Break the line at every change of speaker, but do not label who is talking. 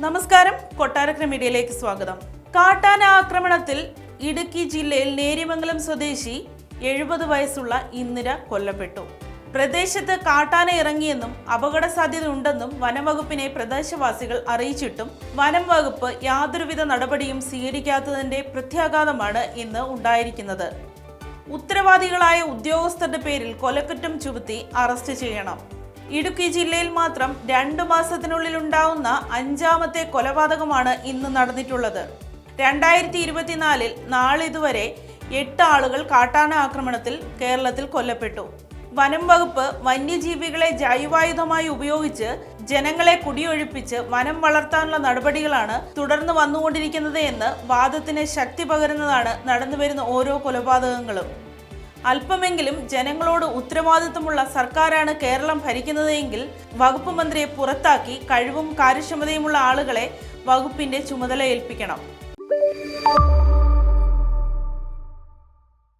നമസ്കാരം, കൊട്ടാരക്കര മീഡിയയിലേക്ക് സ്വാഗതം. കാട്ടാന ആക്രമണത്തിൽ ഇടുക്കി ജില്ലയിൽ നേര്യമംഗലം സ്വദേശി 70 വയസ്സുള്ള ഇന്ദിര കൊല്ലപ്പെട്ടു. പ്രദേശത്ത് കാട്ടാന ഇറങ്ങിയെന്നും അപകട സാധ്യത ഉണ്ടെന്നും വനംവകുപ്പിനെ പ്രദേശവാസികൾ അറിയിച്ചിട്ടും വനം വകുപ്പ് യാതൊരുവിധ നടപടിയും സ്വീകരിക്കാത്തതിന്റെ പ്രത്യാഘാതമാണ് ഇന്ന് ഉണ്ടായിരിക്കുന്നത്. ഉത്തരവാദികളായ ഉദ്യോഗസ്ഥരുടെ പേരിൽ കൊലക്കുറ്റം ചുമത്തി അറസ്റ്റ് ചെയ്യണം. ഇടുക്കി ജില്ലയിൽ മാത്രം 2 മാസത്തിനുള്ളിൽ ഉണ്ടാവുന്ന 5ാമത്തെ കൊലപാതകമാണ് ഇന്ന് നടന്നിട്ടുള്ളത്. 2024 നാളിതുവരെ 8 ആളുകൾ കാട്ടാന ആക്രമണത്തിൽ കേരളത്തിൽ കൊല്ലപ്പെട്ടു. വനം വകുപ്പ് വന്യജീവികളെ ജൈവായുധമായി ഉപയോഗിച്ച് ജനങ്ങളെ കുടിയൊഴിപ്പിച്ച് വനം വളർത്താനുള്ള നടപടികളാണ് തുടർന്ന് വന്നുകൊണ്ടിരിക്കുന്നത് എന്ന് വാദത്തിന് ശക്തി പകരുന്നതാണ് നടന്നുവരുന്ന ഓരോ കൊലപാതകങ്ങളും. അല്പമെങ്കിലും ജനങ്ങളോട് ഉത്തരവാദിത്വമുള്ള സർക്കാരാണ് കേരളം ഭരിക്കുന്നതെങ്കിൽ വകുപ്പ് മന്ത്രിയെ പുറത്താക്കി കഴിവും കാര്യക്ഷമതയുമുള്ള ആളുകളെ വകുപ്പിന്റെ ചുമതല ഏൽപ്പിക്കണം.